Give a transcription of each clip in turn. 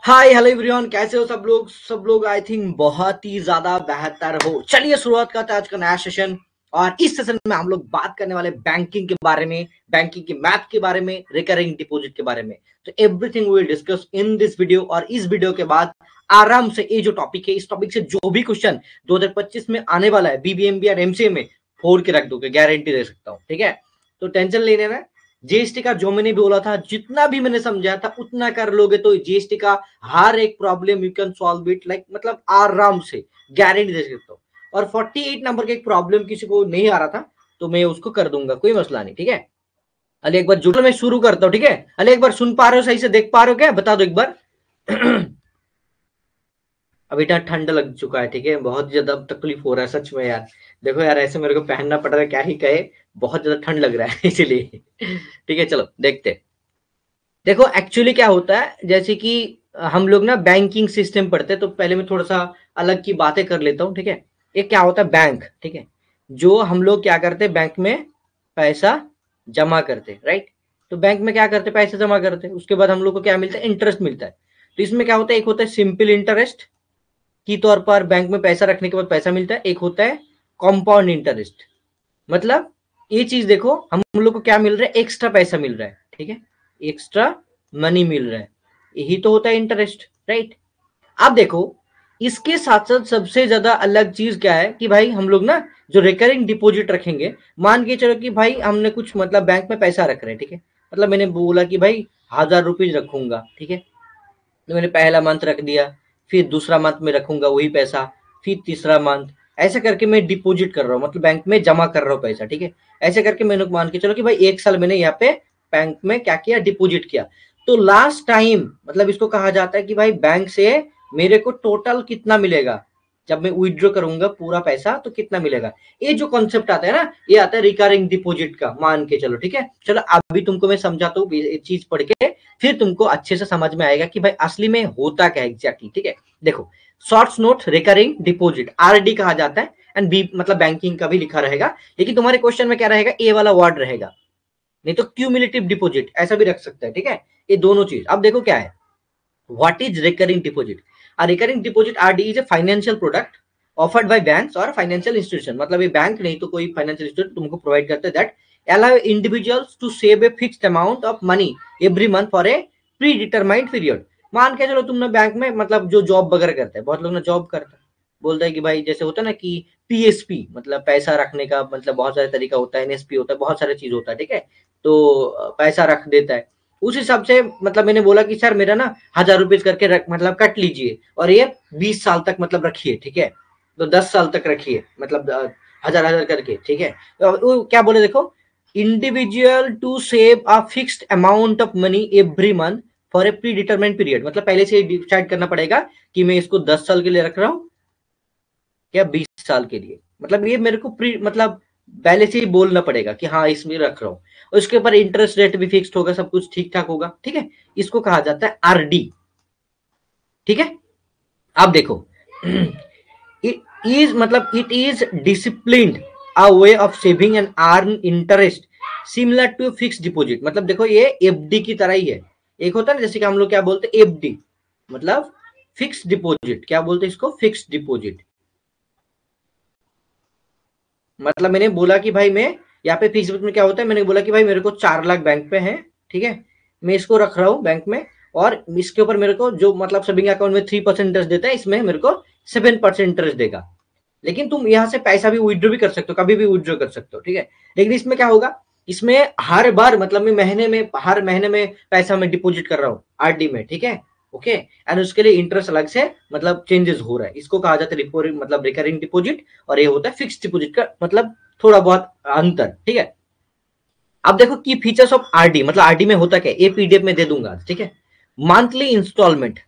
Hi hello everyone, कैसे हो सब लोग आई थिंक बहुत ही ज्यादा बेहतर हो। चलिए शुरुआत करते हैं आज का नया सेशन। और इस सेशन में हम लोग बात करने वाले बैंकिंग के बारे में, बैंकिंग के मैथ के बारे में, रिकरिंग डिपॉजिट के बारे में। तो everything we will discuss in this video. और इस वीडियो के बाद आराम से ये जो टॉपिक है, इस टॉपिक से जो भी क्वेश्चन 2025 में आने वाला है बीबीएमबी और एमसीए में, फोड़ के रख दोगे, गारंटी दे सकता हूँ। ठीक है, तो टेंशन लेने में। जीएसटी का जो मैंने बोला था, जितना भी मैंने समझाया था उतना कर लोगे तो जीएसटी का हर एक problem you can solve it, like मतलब आराम से, गारंटी दे सकता हूँ। और 48 नंबर का एक प्रॉब्लम किसी को नहीं आ रहा था तो मैं उसको कर दूंगा, कोई मसला नहीं। ठीक है, अले एक बार जुड़, मैं शुरू करता हूँ। ठीक है, अले एक बार सुन पा रहे हो, सही से देख पा रहे हो क्या, बता दो एक बार। अभी इतना ठंड लग चुका है। ठीक है, बहुत ज्यादा तकलीफ हो रहा है सच में यार। देखो यार, ऐसे मेरे को पहनना पड़ रहा है, क्या ही कहे, बहुत ज्यादा ठंड लग रहा है इसलिए। ठीक है, चलो देखते। देखो एक्चुअली क्या होता है, जैसे कि हम लोग ना बैंकिंग सिस्टम पढ़ते हैं, तो पहले मैं थोड़ा सा अलग की बातें कर लेता हूँ। ठीक है, एक क्या होता है बैंक। ठीक है, जो हम लोग क्या करते हैं, बैंक में पैसा जमा करते हैं, राइट। तो बैंक में क्या करते हैं, पैसा जमा करते हैं, उसके बाद हम लोग को क्या मिलता है, इंटरेस्ट मिलता है। तो इसमें क्या होता है, एक होता है सिंपल इंटरेस्ट की तौर पर बैंक में पैसा रखने के बाद पैसा मिलता है, एक होता है कॉम्पाउंड इंटरेस्ट। मतलब ये चीज देखो, हम लोग को क्या मिल रहा है, एक्स्ट्रा पैसा मिल रहा है। ठीक है, एक्स्ट्रा मनी मिल रहा है, यही तो होता है इंटरेस्ट, राइट। अब देखो, इसके साथ साथ सबसे ज्यादा अलग चीज क्या है कि भाई हम लोग ना जो रिकरिंग डिपॉजिट रखेंगे, मान के चलो कि भाई हमने कुछ मतलब बैंक में पैसा रख रहे हैं। ठीक है, मतलब मैंने बोला कि भाई 1000 रुपीज रखूंगा। ठीक है, तो मैंने पहला मंथ रख दिया, फिर दूसरा मंथ में रखूंगा वही पैसा, फिर तीसरा मंथ, ऐसे करके मैं डिपॉजिट कर रहा हूँ, मतलब बैंक में जमा कर रहा हूँ पैसा। ठीक है, ऐसे करके मैंने मान के चलो कि भाई 1 साल मैंने यहाँ पे बैंक में क्या किया, डिपॉजिट किया। तो लास्ट टाइम मतलब इसको कहा जाता है कि भाई बैंक से मेरे को टोटल कितना मिलेगा, जब मैं विड्रॉ करूंगा पूरा पैसा तो कितना मिलेगा। ये जो कॉन्सेप्ट आता है ना, ये आता है रिकरिंग डिपॉजिट का, मान के चलो। ठीक है, चलो अभी तुमको मैं समझाता हूँ ये चीज पढ़ के, फिर तुमको अच्छे से समझ में आएगा कि भाई असली में होता क्या एग्जैक्टली। ठीक है, देखो, shorts note recurring deposit RD कहा जाता है, एंड बी मतलब बैंकिंग का भी लिखा रहेगा, लेकिन तुम्हारे क्वेश्चन में क्या रहेगा, ए वाला वर्ड रहेगा, नहीं तो क्यूमुलेटिव डिपॉजिट ऐसा भी रख सकता है। ठीक है, ये दोनों चीज। अब देखो क्या है, what is recurring deposit. A recurring deposit RD is a financial product offered by banks or financial institution, मतलब ये बैंक नहीं तो कोई फाइनेंशियल इंस्टीट्यूट तुमको प्रोवाइड करते हैं, that allow individuals to save a fixed amount of money every month for a predetermined period। मान के चलो तुम ना बैंक में मतलब जो जॉब वगैरह करते हैं, बहुत लोग ना जॉब करते हैं, बोलता है कि भाई जैसे होता है ना कि पीएसपी मतलब पैसा रखने का मतलब बहुत सारे तरीका होता है, एनएसपी होता है, बहुत सारे चीज होता है। ठीक है, तो पैसा रख देता है उस हिसाब से। मतलब मैंने बोला कि सर मेरा ना 1000 रुपीज करके मतलब कट लीजिए और ये 20 साल तक मतलब रखिए। ठीक है, तो 10 साल तक रखिए, मतलब 1000 1000 करके। ठीक है, तो वो क्या बोले देखो, individual to save a fixed amount of money every month for a predetermined period, मतलब पहले से डिसाइड करना पड़ेगा कि मैं इसको 10 साल के लिए रख रहा हूँ या 20 साल के लिए। मतलब ये मेरे को प्री मतलब पहले से ही बोलना पड़ेगा कि हाँ इसमें रख रहा हूँ, और उसके ऊपर इंटरेस्ट रेट भी फिक्स्ड होगा, सब कुछ ठीक ठाक होगा। ठीक है, इसको कहा जाता है आरडी। ठीक है, अब देखो, इट इज मतलब it is disciplined a way of saving and earn interest similar to fix deposit. मतलब देखो ये एफडी की तरह ही है। एक होता है ना जैसे कि हम लोग क्या बोलते हैं, एफडी मतलब फिक्स डिपॉजिट, क्या बोलते हैं इसको, फिक्स डिपॉजिट। मतलब मैंने बोला कि भाई मैं यहाँ पे फिक्स डिपॉजिट में क्या होता है, मैंने बोला कि भाई मेरे को 4 लाख बैंक पे है। ठीक है, मैं इसको रख रहा हूँ बैंक में, और इसके ऊपर मेरे को जो मतलब सेविंग अकाउंट में 3% इंटरेस्ट देता है, इसमें मेरे को 7% इंटरेस्ट देगा। लेकिन तुम यहाँ से पैसा भी विड्रॉ भी कर सकते हो, कभी भी विड्रॉ कर सकते हो। ठीक है, लेकिन इसमें क्या होगा, इसमें हर बार मतलब मैं महीने में हर महीने में पैसा मैं डिपॉजिट कर रहा हूँ आरडी में। ठीक है, ओके, एंड उसके लिए इंटरेस्ट अलग से मतलब चेंजेस हो रहा है, इसको कहा जाता है मतलब रिकरिंग डिपॉजिट, और ये होता है फिक्स डिपॉजिट का मतलब थोड़ा बहुत अंतर। ठीक है, अब देखो की फीचर्स ऑफ आरडी, मतलब आरडी में होता क्या, ये पीडीएफ में दे दूंगा। ठीक है, मंथली इंस्टॉलमेंट,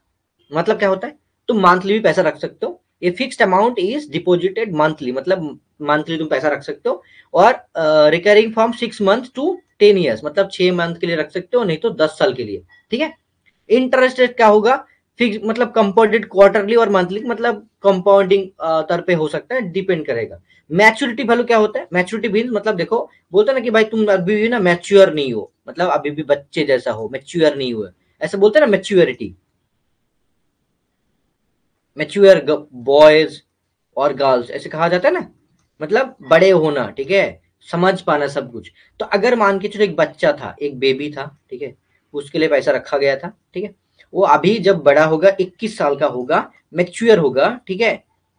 मतलब क्या होता है, तुम मंथली भी पैसा रख सकते हो, ये fixed amount is deposited monthly, मतलब मंथली तुम पैसा रख सकते हो, और recurring from 6 month to 10 years, मतलब 6 मंथ के लिए रख सकते हो, नहीं तो 10 साल के लिए। ठीक है, इंटरेस्ट रेट क्या होगा, फिक्स मतलब कंपाउंडेड क्वार्टरली और मंथली, मतलब कंपाउंडिंग तर पे हो सकता है, डिपेंड करेगा। मैच्योरिटी वैल्यू क्या होता है, मैच्योरिटी मीन मतलब देखो, बोलते ना कि भाई तुम अभी भी ना मैच्योर नहीं हो, मतलब अभी भी बच्चे जैसा हो, मैच्योर नहीं हुए, ऐसे बोलते हैं ना मैच्योरिटी। मैच्योर बॉयज और गर्ल्स ऐसे कहा जाता है ना, मतलब बड़े होना, ठीक है, समझ पाना सब कुछ। तो अगर मान के चलो एक बच्चा था, एक बेबी था, ठीक है, उसके लिए पैसा रखा गया था, ठीक है, वो अभी जब बड़ा होगा, 21 साल का होगा, मैच्योर होगा, ठीक है,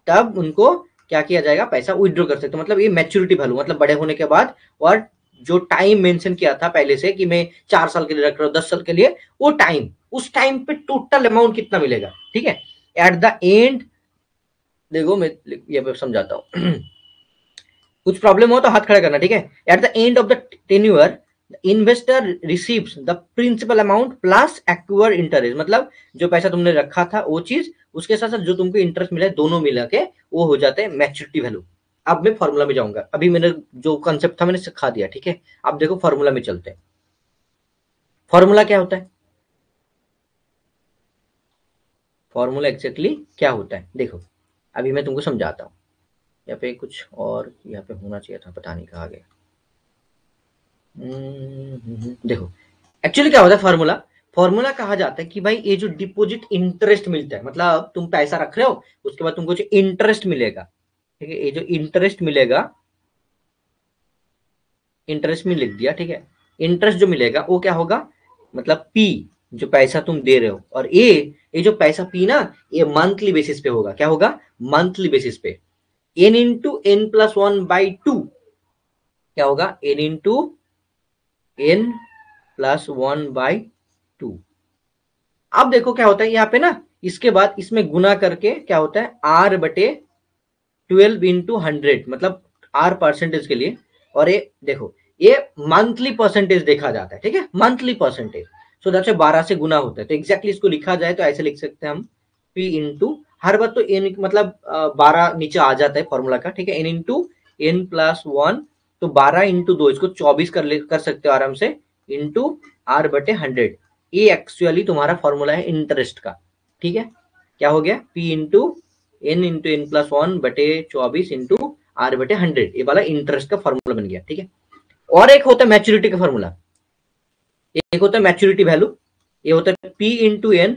तब उनको क्या किया जाएगा, पैसा विड्रॉ कर सकते, मतलब ये मैच्योरिटी वैल्यू, मतलब बड़े होने के बाद। और जो टाइम मेंशन किया था पहले से कि मैं 4 साल के लिए रख रहा हूँ, 10 साल के लिए, वो टाइम, उस टाइम पे टोटल अमाउंट कितना मिलेगा, ठीक है, एट द एंड। देखो मैं ये पे समझाता हूँ। कुछ प्रॉब्लम हो तो हाथ खड़ा करना, ठीक है। At the end of the tenure investor receives the principal amount plus acquire interest, मतलब जो पैसा तुमने रखा था वो चीज, उसके साथ साथ जो तुमको इंटरेस्ट मिला है, दोनों मिला के वो हो जाते हैं मैच्योरिटी वैल्यू। अब मैं फॉर्मूला में जाऊंगा, अभी मैंने जो कंसेप्ट था मैंने सिखा दिया, ठीक है। अब देखो फॉर्मूला में चलते हैं। फॉर्मूला क्या होता है, फॉर्मूला एक्जैक्टली क्या होता है, देखो अभी मैं तुमको समझाता हूँ। यहाँ पे कुछ और यहाँ पे होना चाहिए था, पता नहीं कहाँ गया। देखो एक्चुअली क्या होता है फॉर्मूला, फॉर्मूला कहा जाता है कि भाई ये जो डिपॉजिट इंटरेस्ट मिलता है, मतलब तुम पैसा रख रहे हो, उसके बाद तुमको जो इंटरेस्ट मिलेगा, ठीक है, ये जो इंटरेस्ट मिलेगा, इंटरेस्ट में लिख दिया, ठीक है, इंटरेस्ट जो मिलेगा वो क्या होगा, मतलब पी, जो पैसा तुम दे रहे हो, और ये जो पैसा पी ना, ये मंथली बेसिस पे होगा, क्या होगा, मंथली बेसिस पे, एन इंटू एन प्लस 1/2, क्या होगा, एन इंटू एन प्लस 1/2। अब देखो क्या होता है यहाँ पे ना, इसके बाद इसमें गुना करके क्या होता है, R/12 × 100, मतलब R परसेंटेज के लिए। और ये देखो ये मंथली परसेंटेज देखा जाता है, ठीक है, मंथली परसेंटेज। सो दैट्स 12 से गुना होता है, तो एग्जैक्टली इसको लिखा जाए तो ऐसे लिख सकते हैं हम, P इंटू हर बार तो एन, मतलब 12 नीचे आ जाता है फॉर्मूला का, ठीक है, एन इंटू एन प्लस 1, तो 12 × 2 इसको 24 कर सकते हो आराम से, इंटू R/100। ये एक्चुअली तुम्हारा फॉर्मूला है इंटरेस्ट का, ठीक है। क्या हो गया, P into n plus 1/24 into R/100, ये वाला इंटरेस्ट का फॉर्मूला बन गया, ठीक है। और एक होता है मैच्योरिटी का फॉर्मूला, एक होता है मैच्योरिटी वैल्यू, ये होता है P into n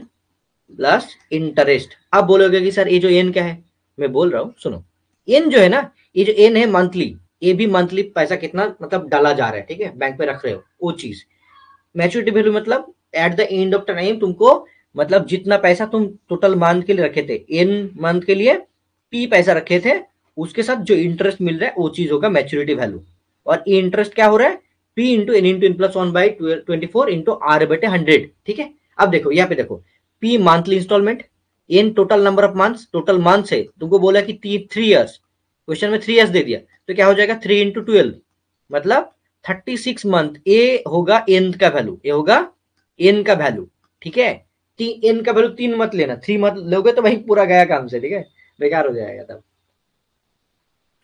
plus interest. अब बोलोगे कि सर ये जो एन क्या है, मैं बोल रहा हूँ सुनो, एन जो है ना, ये जो एन है मंथली, ये भी मंथली पैसा कितना मतलब डाला जा रहा है, ठीक है, बैंक में रख रहे हो वो चीज। मैच्योरिटी वैल्यू मतलब eight the end of time तुमको, मतलब जितना पैसा तुम टोटल मंथ के लिए रखे थे, एन मंथ के लिए पी पैसा रखे थे, उसके साथ जो इंटरेस्ट मिल रहा है वो चीज होगा मैच्योरिटी वैल्यू। और ये इंटरेस्ट क्या हो रहा है, P into n plus 1/24 into R/100, ठीक है। अब देखो यहाँ पे देखो, P monthly instalment, n total number of months, total months है, तुमको बोला कि 3 ईयर्स, क्वेश्चन में 3 ईयर्स दे दिया, तो क्या हो जाएगा 3 × 12, मतलब 36 मंथ। ए होगा एन का वैल्यू, ये होगा एन का वैल्यू, ठीक है। एन का वैल्यू 3 मत लेना, 3 मत लोगे तो भाई पूरा गया काम से, ठीक है, बेकार हो जाएगा तब।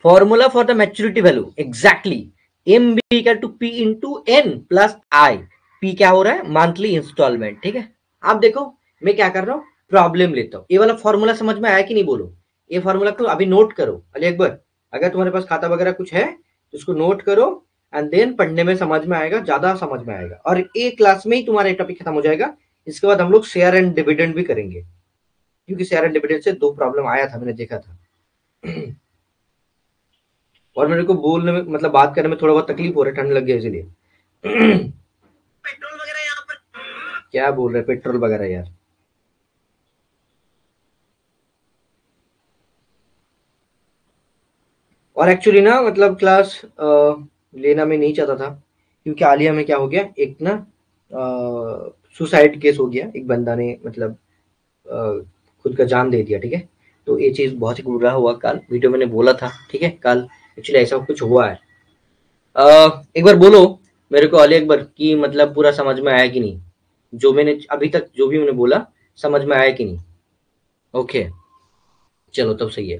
Formula for the maturity value exactly M be equal to P into n plus I. P क्या हो रहा है, मंथली इंस्टॉलमेंट, ठीक है। आप देखो मैं क्या कर रहा हूँ, प्रॉब्लम लेता हूँ, ये वाला फॉर्मूला समझ में आया कि नहीं बोलो, ये फॉर्मूला को अभी नोट करो अली अकबर, अगर तुम्हारे पास खाता वगैरह कुछ है तो उसको नोट करो, एंड देन पढ़ने में समझ में आएगा, ज्यादा समझ में आएगा, और एक क्लास में ही तुम्हारा टॉपिक खत्म हो जाएगा। इसके बाद हम लोग शेयर एंड डिविडेंड भी करेंगे, क्योंकि शेयर एंड डिविडेंड से 2 प्रॉब्लम आया था, मैंने देखा था। और मेरे को बोलने में, मतलब बात करने में थोड़ा बहुत तकलीफ हो रहा है, ठंड लग गया इसलिए। पेट्रोल वगैरह यहाँ पर क्या बोल रहे, पेट्रोल वगैरह यार। और एक्चुअली ना मतलब क्लास लेना मैं नहीं चाहता था, क्योंकि हालिया में क्या हो गया, एक ना सुसाइड केस हो गया, एक बंदा ने मतलब अ, खुद का जान दे दिया, ठीक है। तो ये चीज बहुत ही बुरा हुआ, कल वीडियो मैंने बोला था, ठीक है, कल एक्चुअली ऐसा कुछ हुआ है। एक बार बोलो मेरे को अली अकबर कि मतलब पूरा समझ में आया कि नहीं, जो मैंने अभी तक जो भी मैंने बोला समझ में आया कि नहीं। ओके चलो तब सही है।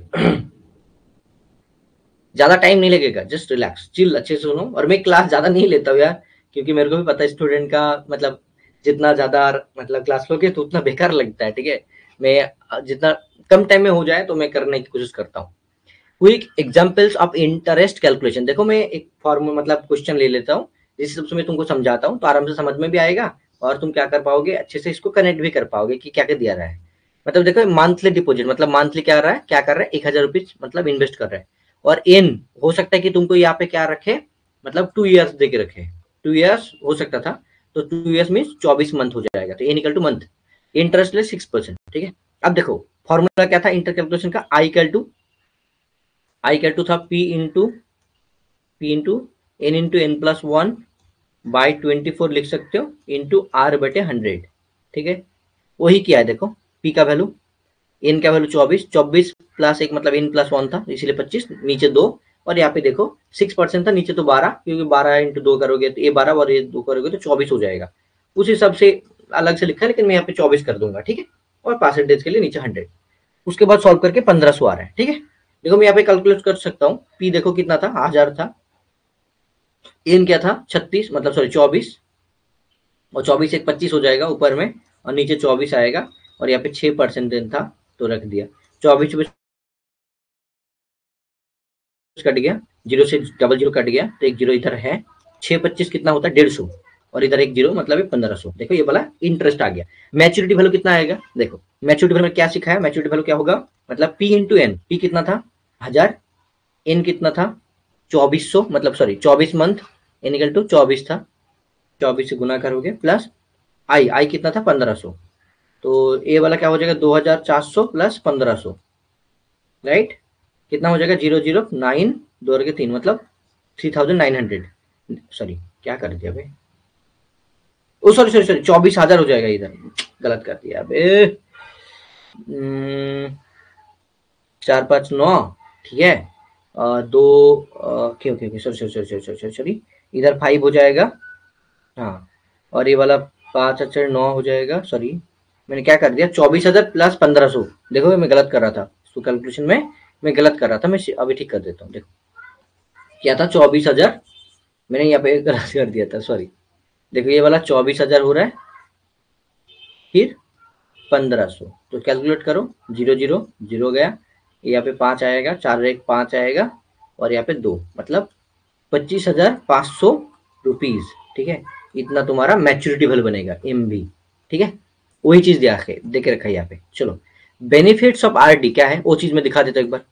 ज्यादा टाइम नहीं लगेगा, जस्ट रिलैक्स चिल, अच्छे से सुनो। और मैं क्लास ज्यादा नहीं लेता हूँ यार, क्योंकि मेरे को भी पता है स्टूडेंट का मतलब, जितना ज्यादा मतलब क्लास लोगे तो उतना बेकार लगता है, ठीक है। मैं जितना कम टाइम में हो जाए तो मैं करने की कोशिश करता हूँ। Quick examples of interest calculation, देखो मैं एक फॉर्म मतलब क्वेश्चन ले लेता हूँ, जिस हिसाब से मैं तुमको समझाता हूँ तो आराम से समझ में भी आएगा, और तुम क्या कर पाओगे, अच्छे से इसको कनेक्ट भी कर पाओगे कि क्या क्या दिया रहा है। मतलब देखो मंथली डिपॉजिट मतलब मंथली क्या रहा है, क्या कर रहा है, 1000 रुपीज मतलब इन्वेस्ट कर रहा है। और एन हो सकता है कि तुमको यहाँ पे क्या रखे, मतलब 2 ईयर्स दे के रखे, 2 ईयर्स हो सकता था, तो 2 ईयर्स मीन 24 मंथ हो जाएगा, तो n equal to month, interest ले 6%। ठीक है, अब देखो फॉर्मूला क्या था इंटर कैलकुलेशन का, आई इक्वल टू था पी इंटू एन+1 बाई 24 लिख सकते हो, इंटू R/100। ठीक है, वही किया है देखो, पी का वैल्यू, एन का वैल्यू 24 प्लस एक मतलब n+1 था इसीलिए 25, नीचे 2, और यहाँ पे देखो 6% था, नीचे तो 12, क्योंकि 12 × 2 करोगे तो ये 12 और ये 2 करोगे तो 24 हो जाएगा। उस हिसाब से अलग से लिखा है, लेकिन मैं यहाँ पे 24 कर दूंगा। ठीक है, और परसेंटेज के लिए नीचे 100, उसके बाद सॉल्व करके 1500 आ रहा है। ठीक है, देखो मैं यहाँ पे कैलकुलेट कर सकता हूँ, पी देखो कितना था, 1000 था, एन क्या था 36 मतलब सॉरी 24, और 24 एक 25 हो जाएगा ऊपर में, और नीचे 24 आएगा, और यहाँ पे 6% देन था तो रख दिया, 24 कट गया, जीरो से डबल जीरो कट गया, तो एक जीरो इधर है, 6×25 कितना होता है 150, और इधर एक जीरो मतलब 1500। देखो ये वाला इंटरेस्ट आ गया। मैच्योरिटी वैल्यू कितना आएगा, देखो मैच्योरिटी वैल्यू क्या सिखाया, मैच्योरिटी वैल्यू क्या होगा, मतलब पी इंटू एन, पी कितना था 1000, एन कितना था 2400 मतलब sorry 24 month, n equal to 24 था, 24 से गुना करोगे, प्लस आई, आई कितना था 1500, तो ए वाला क्या हो जाएगा 2400 प्लस 1500, राइट, कितना हो जाएगा 009, 2 और 3 मतलब 3900, सॉरी क्या कर दिया भाई, ओ सॉरी सॉरी सॉरी 24,000 हो जाएगा, इधर गलत कर दिया अबे, 4 5 9, ठीक है, दो, okay okay okay sorry sorry sorry sorry sorry sorry, इधर 5 हो जाएगा, हाँ, और ये वाला 5 4 9 हो जाएगा, सॉरी मैंने क्या कर दिया 24,000 प्लस 1500, देखो मैं गलत कर रहा था, तो कैलकुलेशन में मैं गलत कर रहा था, मैं अभी ठीक कर देता हूँ। देखो क्या था 24,000, मैंने यहाँ पे गलत कर दिया था, सॉरी, देखो ये वाला 24,000 हो रहा है, फिर 1500, तो कैलकुलेट करो, जीरो जीरो जीरो गया, यहाँ पे 5 आएगा, 4 1 5 आएगा, और यहाँ पे 2 मतलब 25,500 रुपीज। ठीक है, इतना तुम्हारा मैच्योरिटी वैल्यू बनेगा एम बी। ठीक है, वही चीज दे के रखा है यहाँ पे। चलो बेनिफिट्स ऑफ आरडी क्या है वो चीज में दिखा देता हूँ एक बार।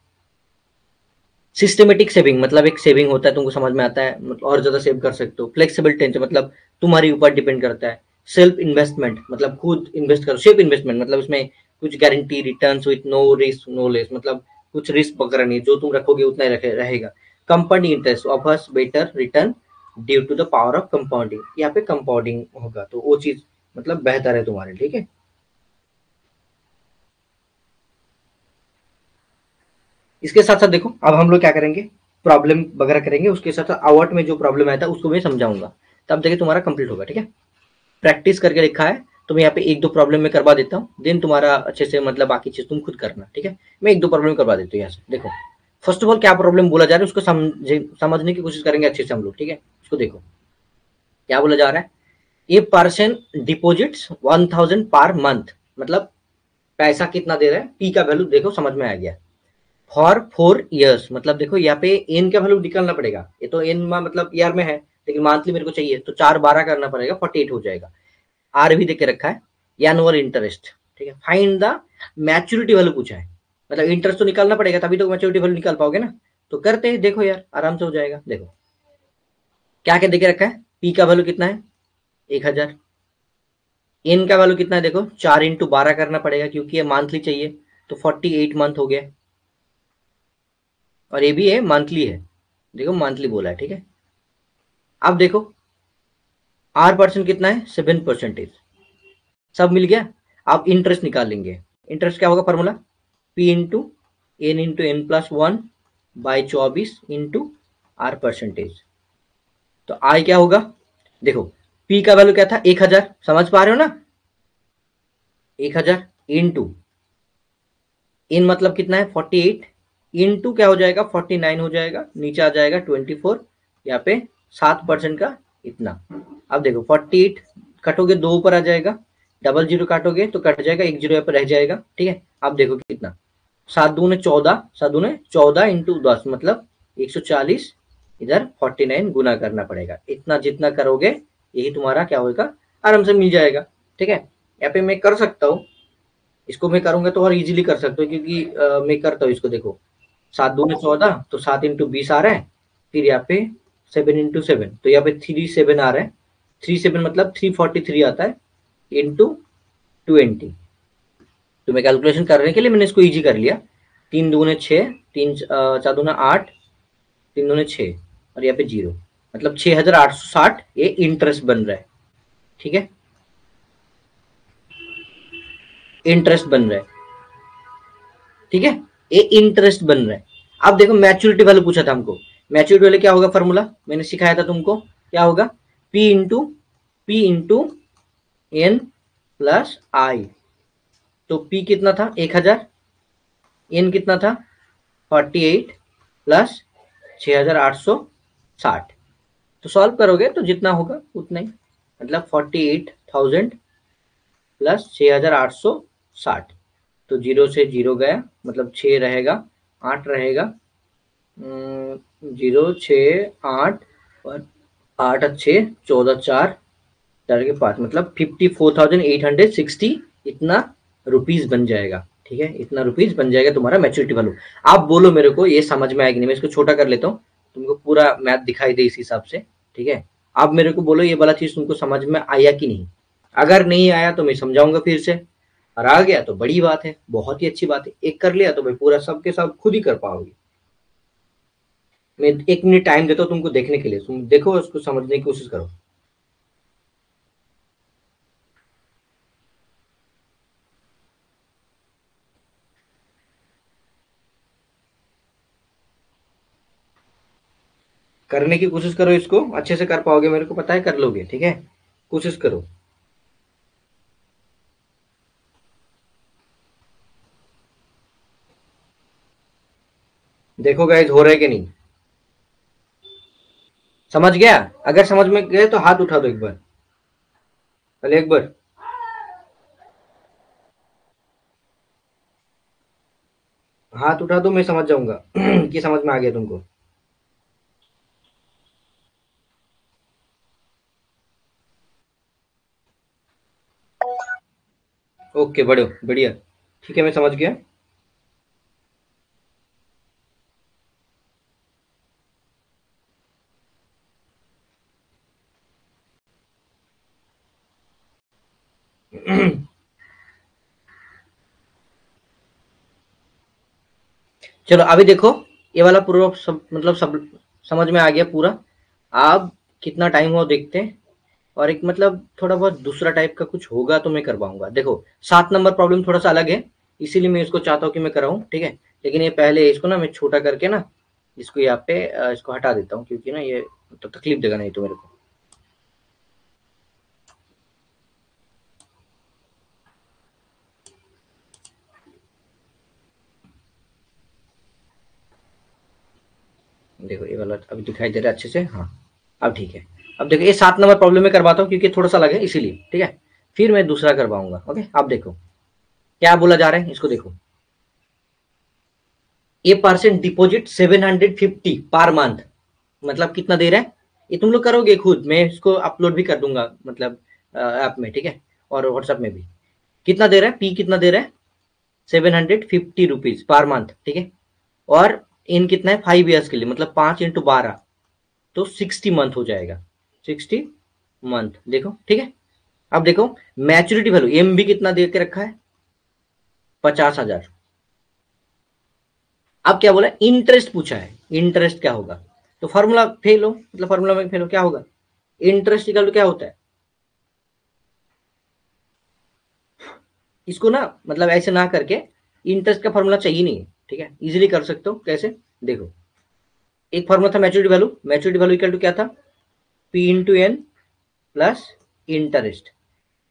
सिस्टमेटिक सेविंग मतलब एक सेविंग होता है, तुमको समझ में आता है, मतलब और ज्यादा सेव कर सकते हो। फ्लेक्सिबल टेंशन मतलब तुम्हारे ऊपर डिपेंड करता है। सेल्फ इन्वेस्टमेंट मतलब खुद इन्वेस्ट करो। सेल्फ इन्वेस्टमेंट मतलब इसमें कुछ guarantee return with no risk no less, मतलब कुछ रिस्क वगैरह नहीं, जो तुम रखोगे उतना ही रहेगा। Compounding interest offers better return due to the power of compounding, यहाँ पे कंपाउंडिंग होगा तो वो चीज मतलब बेहतर है तुम्हारे। ठीक है, इसके साथ साथ देखो अब हम लोग क्या करेंगे, प्रॉब्लम वगैरह करेंगे, उसके साथ साथ आउट में जो प्रॉब्लम आया था उसको मैं समझाऊंगा, तब देखिए तुम्हारा कंप्लीट होगा। ठीक है, प्रैक्टिस करके लिखा है तो मैं यहाँ पे एक दो प्रॉब्लम में करवा देता हूँ, देन तुम्हारा अच्छे से मतलब बाकी चीज तुम खुद करना। ठीक है, मैं एक दो प्रॉब्लम करवा देता हूँ यहाँ से। देखो फर्स्ट ऑफ ऑल क्या प्रॉब्लम बोला जा रहा है उसको समझने की कोशिश करेंगे अच्छे से हम लोग। ठीक है, उसको देखो क्या बोला जा रहा है, a person deposits 1000 per month, मतलब पैसा कितना दे रहा है, पी का वैल्यू देखो समझ में आ गया, फॉर 4 ईयर्स, मतलब देखो यहाँ पे एन का वैल्यू निकालना पड़ेगा, ये तो एन मतलब ईयर में है, लेकिन मंथली मेरे को चाहिए तो 4 12 करना पड़ेगा, 48 हो जाएगा। आर भी देके रखा है, एनुअल इंटरेस्ट। ठीक है, फाइंड द मैच्योरिटी वैल्यू पूछा है, मतलब इंटरेस्ट तो निकालना पड़ेगा तभी तो मैच्योरिटी वैल्यू निकाल पाओगे ना, तो करते हैं, देखो यार आराम से हो जाएगा। देखो क्या क्या देके रखा है, पी का वैल्यू कितना है 1000, एन का वैल्यू कितना है देखो 4 × 12 करना पड़ेगा क्योंकि ये मंथली चाहिए, तो 48 मंथ हो गया, और ये भी है मंथली है, देखो मंथली बोला है। ठीक है, अब देखो आर परसेंट कितना है 7%, सब मिल गया। अब इंटरेस्ट निकाल लेंगे, इंटरेस्ट क्या होगा formula, P into n plus one by 24 into R percentage, तो आई क्या होगा, देखो पी का वैल्यू क्या था 1000, समझ पा रहे हो ना, 1000 इंटू इन मतलब कितना है 48, इंटू क्या हो जाएगा 49 हो जाएगा, नीचे आ जाएगा 24, यहाँ पे 7% का इतना। अब देखो 48 कटोगे 2 ऊपर आ जाएगा, डबल जीरो काटोगे तो कट जाएगा, एक जीरो यहाँ पे रह जाएगा। ठीक है, अब देखो कितना 7 दूने 14, 7 दूने 14 इंटू 10 मतलब 140, इधर 49 गुना करना पड़ेगा, इतना जितना करोगे यही तुम्हारा क्या होगा, आराम से मिल जाएगा। ठीक है, यहाँ पे मैं कर सकता हूँ इसको मैं करूंगा तो और इजीली कर सकते हो, क्योंकि मैं करता हूँ इसको। देखो 7 दूनी 14, तो 7 × 20 आ रहा है। फिर यहाँ पे 7 × 7, तो यहाँ पे 37 आ रहा है। 37 मतलब 343 आता है इंटू 20। तो मैं कैलकुलेशन करने के लिए मैंने इसको इजी कर लिया। 3 दूने 6, 4 दूना 8, 3 दूने 6, और यहाँ पे 0, मतलब 6860 ये इंटरेस्ट बन रहा है। ठीक है, इंटरेस्ट बन रहा है। ठीक है, ये इंटरेस्ट बन रहा है। अब देखो मैच्योरिटी वैल्यू पूछा था हमको। मैच्योरिटी वैल्यू क्या होगा, फॉर्मूला मैंने सिखाया था तुमको, क्या होगा, P इंटू एन प्लस आई। तो P कितना था 1000, एन कितना था 48 प्लस 6860। तो सॉल्व करोगे तो जितना होगा उतना ही, मतलब 48,000 प्लस 6860। तो 0 से 0 गया, मतलब 6 रहेगा, 8 रहेगा, 0 6 8, और 8 अच्छे 14 4 4 के 5, मतलब 54,860 इतना रुपीज बन जाएगा। ठीक है, इतना रुपीज बन जाएगा तुम्हारा मैच्योरिटी वैल्यू। आप बोलो मेरे को ये समझ में आएगी नहीं, मैं इसको छोटा कर लेता हूँ, तुमको पूरा मैथ दिखाई दे इस हिसाब से। ठीक है, आप मेरे को बोलो ये वाला चीज तुमको समझ में आया कि नहीं। अगर नहीं आया तो मैं समझाऊंगा फिर से, और आ गया तो बड़ी बात है, बहुत ही अच्छी बात है। एक कर लिया तो भाई पूरा सबके सब खुद ही कर पाओगे। मैं 1 मिनट टाइम देता हूँ तुमको देखने के लिए, तुम देखो उसको समझने की कोशिश करो। करने की कोशिश करो, इसको अच्छे से कर पाओगे, मेरे को पता है कर लोगे। ठीक है, कोशिश करो। देखो गाइज हो रहा है कि नहीं, समझ गया। अगर समझ में गए तो हाथ उठा दो एक बार, पहले एक बार। हाथ उठा दो, मैं समझ जाऊंगा कि समझ में आ गया तुमको। ओके, बढ़ो बढ़िया। ठीक है, मैं समझ गया। चलो अभी देखो, ये वाला पूरा सब मतलब सब समझ में आ गया पूरा। आप कितना टाइम हुआ देखते हैं, और एक मतलब थोड़ा बहुत दूसरा टाइप का कुछ होगा तो मैं कर पाऊंगा। देखो 7 नंबर प्रॉब्लम थोड़ा सा अलग है, इसीलिए मैं इसको चाहता हूँ कि मैं कराऊँ। ठीक है, लेकिन ये पहले इसको ना मैं छोटा करके ना, इसको यहाँ पे इसको हटा देता हूँ, क्योंकि ना ये तो तकलीफ देगा नहीं तो मेरे को। देखो ये वाला अभी दिखाई दे रहा है अच्छे से, हाँ अब ठीक है। अब देखो ये 7 नंबर प्रॉब्लम में करवाता हूँ, क्योंकि थोड़ा सा अलग है इसीलिए। ठीक है, फिर मैं दूसरा करवाऊंगा। ओके, अब देखो क्या बोला जा रहा है, इसको देखो। ए परसेंट डिपॉजिट 750 पर मंथ, मतलब कितना दे रहा है, ये तुम लोग करोगे खुद, मैं इसको अपलोड भी कर दूंगा मतलब ऐप में। ठीक है, और व्हाट्सएप में भी। कितना दे रहा है, पी कितना दे रहा है, 750 रुपीज पर मंथ। ठीक है, और इन कितना है 5 ईयर्स के लिए, मतलब 5 × 12, तो 60 मंथ हो जाएगा। 60 मंथ, देखो ठीक है। अब देखो मैच्योरिटी वैल्यू, एम भी कितना दे के रखा है, 50,000। अब क्या बोला, इंटरेस्ट पूछा है, इंटरेस्ट क्या होगा। तो फॉर्मूला फेल हो, मतलब फॉर्मूला में फेल हो, क्या होगा, इंटरेस्ट इक्वल टू क्या होता है। इसको ना मतलब ऐसे ना करके, इंटरेस्ट का फॉर्मूला चाहिए नहीं है। ठीक है, इजीली कर सकते हो, कैसे देखो। एक फॉर्मूला था maturity value, maturity value equal to क्या था, P into n plus interest.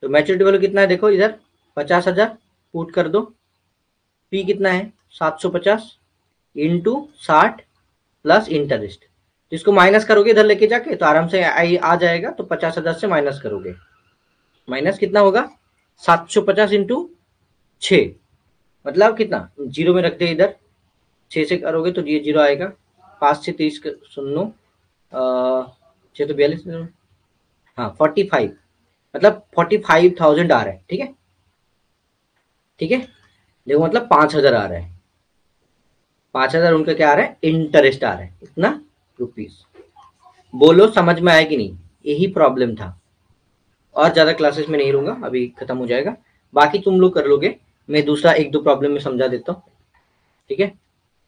तो मैच्योरिटी वैल्यू कितना है, देखो इधर 50,000 पुट कर दो। पी कितना है 750 इंटू 60 प्लस इंटरेस्ट। तो इसको माइनस करोगे इधर लेके जाके तो आराम से आ जाएगा। तो 50,000 से माइनस करोगे, माइनस कितना होगा 750 इंटू 6, मतलब कितना, जीरो में रख दे इधर। 6 से करोगे तो ये जीरो आएगा, 5 से 30 सुनो, 6 तो 42, हाँ 45, मतलब 45,000 आ रहा है। ठीक है, ठीक है, देखो मतलब 5,000 आ रहा है, 5,000 उनका क्या आ रहा है, इंटरेस्ट आ रहा है, इतना रुपीज। बोलो समझ में आया कि नहीं, यही प्रॉब्लम था। और ज्यादा क्लासेस में नहीं रहूंगा, अभी खत्म हो जाएगा, बाकी तुम लोग कर लोगे, मैं दूसरा एक दो प्रॉब्लम में समझा देता हूँ। ठीक है,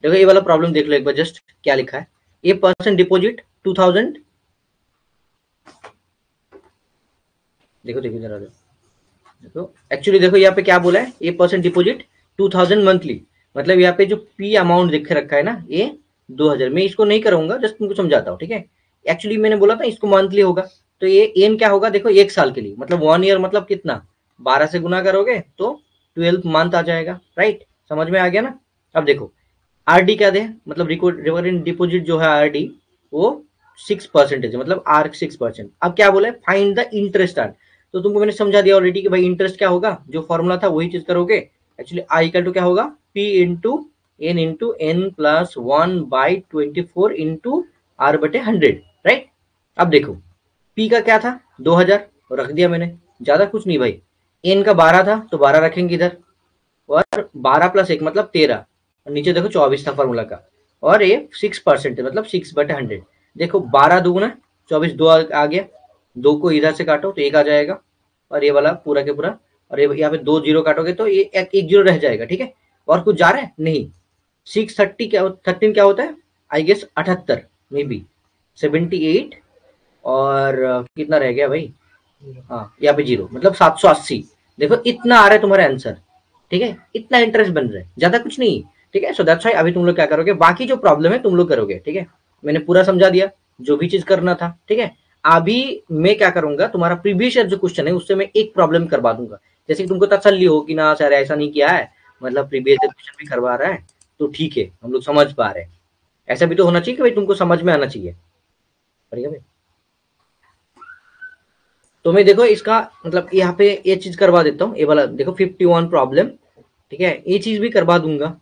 देखो ये वाला प्रॉब्लम देख लो एक बार, जस्ट क्या लिखा है, ए पर्सन डिपोजिट 2,000, देखो देखो जरा देखो, एक्चुअली देखो यहाँ पे क्या बोला है, ए पर्सन डिपोजिट 2,000 मंथली, मतलब यहाँ पे जो पी अमाउंट दिख रखा है ना, ये 2,000, मैं इसको नहीं करूंगा, जस्ट तुमको समझाता हूँ। ठीक है, एक्चुअली मैंने बोला था इसको मंथली होगा, तो ये एन क्या होगा, देखो 1 साल के लिए, मतलब 1 ईयर, मतलब कितना, 12 से गुना करोगे तो 12 मंथ आ जाएगा, राइट, समझ में आ गया ना। अब देखो आरडी क्या दे, मतलब रिकरिंग डिपोजिट जो है आरडी, वो 6% है, मतलब आर 6%। अब क्या बोला है, फाइंड द इंटरेस्ट आर, तो तुमको मैंने समझा दिया ऑलरेडी कि भाई इंटरेस्ट क्या होगा, जो फॉर्मूला था वही चीज करोगे। एक्चुअली आई इक्वल टू क्या होगा, P into n plus 1/24 into R बटे 100, राइट। अब देखो पी का क्या था, 2,000 रख दिया मैंने, ज्यादा कुछ नहीं भाई। एन का 12 था तो 12 रखेंगे इधर, और 12 प्लस 1 मतलब 13, नीचे देखो 24 था फॉर्मूला का, और ये 6% है, मतलब 6/100। देखो 12 दूना 24, दो आ गया, दो को इधर से काटो तो एक आ जाएगा, और ये वाला पूरा के पूरा, और ये यहाँ पे 2 जीरो काटोगे तो ये एक जीरो रह जाएगा। ठीक है, और कुछ जा रहा है नहीं। 630 क्या, 13 क्या होता है, आई गेस 78, मे बी 78, और कितना रह गया भाई, हाँ यहाँ पे जीरो, मतलब 780। देखो इतना आ रहा है तुम्हारा आंसर। ठीक है, इतना इंटरेस्ट बन रहा है, ज्यादा कुछ नहीं। ठीक है, सो दैट्स व्हाई अभी तुम लोग क्या करोगे, बाकी जो प्रॉब्लम है तुम लोग करोगे। ठीक है, मैंने पूरा समझा दिया जो भी चीज करना था। ठीक है, अभी मैं क्या करूंगा, तुम्हारा प्रीवियस ईयर जो क्वेश्चन है उससे मैं एक प्रॉब्लम करवा दूंगा, जैसे कि तुमको तसल्ली हो कि ना सर ऐसा नहीं किया है, मतलब प्रीवियस ईयर क्वेश्चन भी करवा रहा है, तो ठीक है हम लोग समझ पा रहे हैं। ऐसा भी तो होना चाहिए कि भाई तुमको समझ में आना चाहिए। बढ़िया भाई, तो मैं देखो इसका मतलब यहाँ पे ये चीज करवा देता हूँ, ये वाला देखो 51 प्रॉब्लम। ठीक है, ये चीज भी करवा दूंगा,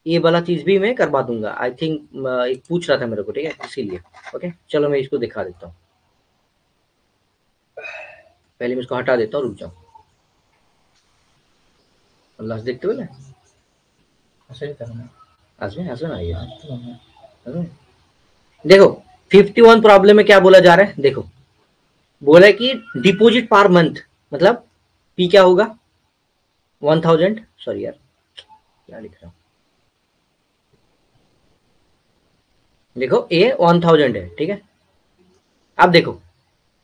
ये वाला चीज भी मैं करवा दूंगा। आई थिंक एक पूछ रहा था मेरे को, ठीक है, इसीलिए। ओके चलो मैं इसको दिखा देता हूँ, पहले मैं इसको हटा देता हूँ, रुक जाओ, अल्लाह से देखते हुए ना, हंसवे हंसवे ना ये हंसवे। देखो 51 प्रॉब्लम में क्या बोला जा रहा है, देखो बोला है कि डिपॉजिट पर मंथ, मतलब पी क्या होगा, 1,000, सॉरी यार क्या लिख रहा हूँ, देखो ए 1,000 है। ठीक है, अब देखो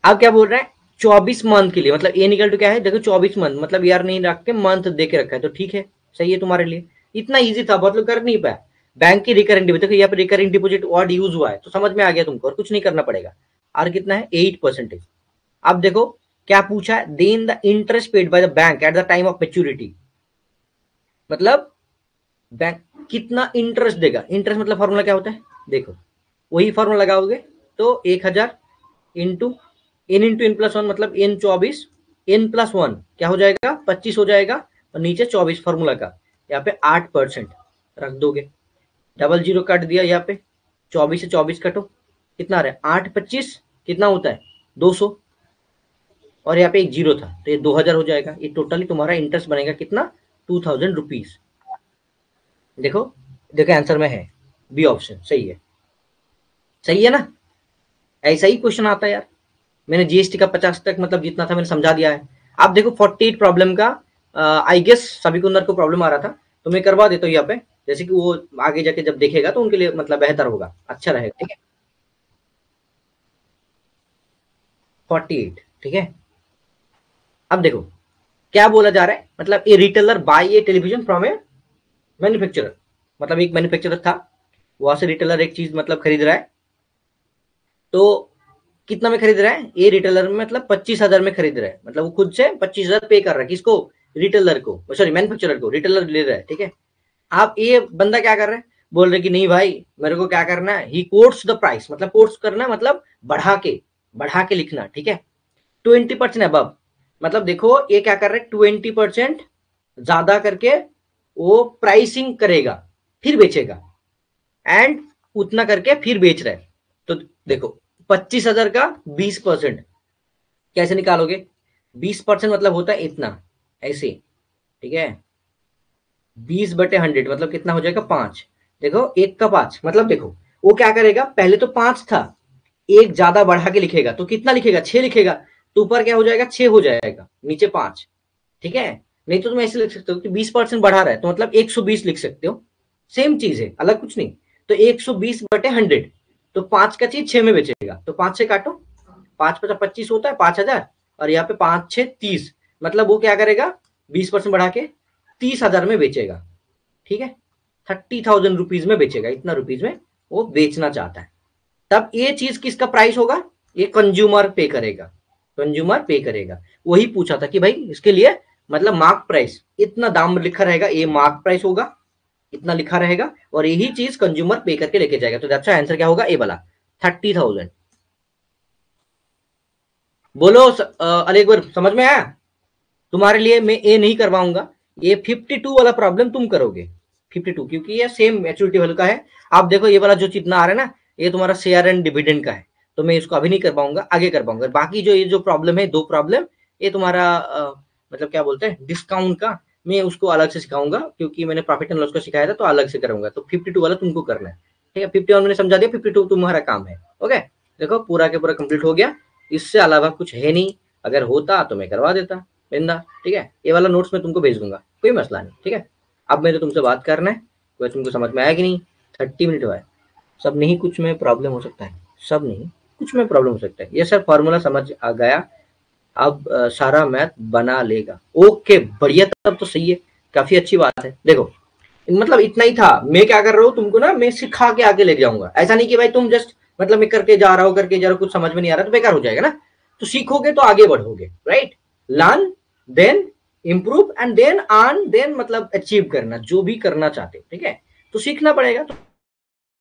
अब क्या बोल रहा है, 24 मंथ के लिए, मतलब ए निकल टू क्या है, देखो 24 मंथ, मतलब यार नहीं रख के मंथ दे के रखा है, तो ठीक है, सही है तुम्हारे लिए। इतना इजी था, बहुत लोग कर नहीं पाया। बैंक की रिकरिंग डिपोजिट, देखो यहाँ पे रिकरिंग डिपोजिट वर्ड यूज हुआ है, तो समझ में आ गया तुमको, और कुछ नहीं करना पड़ेगा। आर कितना है, 8%। अब देखो क्या पूछा है, then the interest paid by the bank at the time of maturity, मतलब बैंक कितना इंटरेस्ट देगा। इंटरेस्ट मतलब फॉर्मूला क्या होता है, देखो वही फॉर्मूला लगाओगे, तो 1,000 इंटू एन+1, मतलब N24, N+1 क्या हो जाएगा, 25 हो जाएगा, और नीचे 24 फॉर्मूला का, यहाँ पे 8% रख दोगे, डबल जीरो काट दिया, यहाँ पे 24 से 24 कटो, कितना आ रहा है, 8×25 कितना होता है, 200, और यहाँ पे एक जीरो था तो ये 2,000 हो जाएगा। ये टोटली तुम्हारा इंटरेस्ट बनेगा कितना, 2,000 रुपीज। देखो देखो आंसर में है, बी ऑप्शन सही है, सही है ना। ऐसा ही क्वेश्चन आता है यार, मैंने जीएसटी का 50 तक मतलब जितना था मैंने समझा दिया है। आप देखो 48 प्रॉब्लम का आई गेस सभी को अंदर को प्रॉब्लम आ रहा था, तो मैं करवा देता हूँ यहाँ पे, जैसे कि वो आगे जाके जब देखेगा तो उनके लिए मतलब बेहतर होगा, अच्छा रहेगा। ठीक है, 48। ठीक है, अब देखो क्या बोला जा रहा है, मतलब a retailer buy a television from a manufacturer, मतलब एक मैन्युफैक्चरर था, वहां से रिटेलर एक चीज मतलब खरीद रहा है, तो कितना में खरीद रहा है, ये रिटेलर में मतलब 25,000 में खरीद रहा है, मतलब वो खुद से 25,000 पे कर रहा है, किसको, रिटेलर को, सॉरी मैन्युफैक्चरर को, रिटेलर ले रहा है। ठीक है, आप ये बंदा क्या कर रहा है, बोल रहे कि नहीं भाई मेरे को क्या करना है, ही कोट्स द प्राइस, मतलब कोट्स करना मतलब बढ़ा के लिखना। ठीक है, 20% अबव, मतलब देखो ये क्या कर रहे हैं, 20% ज्यादा करके वो प्राइसिंग करेगा, फिर बेचेगा, एंड उतना करके फिर बेच रहा है। तो देखो 25,000 का 20% कैसे निकालोगे, 20% मतलब होता है इतना, ऐसे। ठीक है, 20/100 मतलब कितना हो जाएगा 5। देखो 1 का 5 मतलब देखो वो क्या करेगा, पहले तो 5 था, एक ज्यादा बढ़ा के लिखेगा तो कितना लिखेगा 6 लिखेगा, तो ऊपर क्या हो जाएगा 6 हो जाएगा, नीचे 5। ठीक है, नहीं तो तुम ऐसे लिख सकते हो कि 20% बढ़ा रहा है तो मतलब 120 लिख सकते हो, सेम चीज है, अलग कुछ नहीं। तो 120/100, तो 5 का चीज 6 में बेचेगा, तो 5 से काटो, 5×5 = 25 होता है 5,000, और यहाँ पे 5×6 = 30, मतलब वो क्या करेगा 20% बढ़ा के 30,000 में बेचेगा। ठीक है, 30,000 रुपीज में बेचेगा, इतना रुपीज में वो बेचना चाहता है। तब ये चीज किसका प्राइस होगा, ये कंज्यूमर पे करेगा, कंज्यूमर पे करेगा। वही पूछा था कि भाई इसके लिए मतलब मार्क प्राइस, इतना दाम लिखा रहेगा, ये मार्क प्राइस होगा, इतना लिखा रहेगा, और यही चीज कंज्यूमर पे करके लेके जाएगा। तो अच्छा आंसर क्या होगा, ए वाला 30,000। बोलो अली एक बार समझ में आया? तुम्हारे लिए मैं ए नहीं करवाऊंगा, ये 52 वाला प्रॉब्लम तुम करोगे, 52, क्योंकि ये सेम मैच्योरिटी वाले का है। आप देखो ये वाला जो जितना आ रहा है ना, ये तुम्हारा शेयर एंड डिविडेंड का है, तो मैं इसको अभी नहीं कर पाऊंगा, आगे कर पाऊंगा। बाकी जो ये जो प्रॉब्लम है, 2 प्रॉब्लम, ये तुम्हारा मतलब क्या बोलते हैं डिस्काउंट का, मैं उसको अलग से सिखाऊंगा, क्योंकि मैंने प्रॉफिट एंड लॉस का सिखाया था तो अलग से करूंगा। तो 52 वाला तुमको करना है, ठीक है। 51 मैंने समझा दिया, 52 तुम्हारा काम है। ओके, देखो पूरा के पूरा कंप्लीट हो गया, इससे अलावा कुछ है नहीं, अगर होता तो मैं करवा देता बिंदा। ठीक है, ये वाला नोट्स मैं तुमको भेज दूंगा, कोई मसला नहीं। ठीक है, अब मेरे तुमसे बात करना है, कोई तुमको समझ में आया कि नहीं? 30 मिनट हुआ है, सब नहीं कुछ में प्रॉब्लम हो सकता है, सब नहीं कुछ में प्रॉब्लम हो सकता है। ये सर फॉर्मूला समझ आ गया, अब सारा मैथ बना लेगा। ओके बढ़िया, तब तो सही है, काफी अच्छी बात है। देखो मतलब इतना ही था, मैं क्या कर रहा हूँ तुमको ना, मैं सिखा के आगे ले जाऊंगा, ऐसा नहीं कि भाई तुम जस्ट मतलब मैं करके जा रहा हूँ, करके जा रहा हूँ, कुछ समझ में नहीं आ रहा तो बेकार हो जाएगा ना। तो सीखोगे तो आगे बढ़ोगे, right. Learn then improve and then earn, then मतलब अचीव करना जो भी करना चाहते हो। ठीक है, तो सीखना पड़ेगा। तो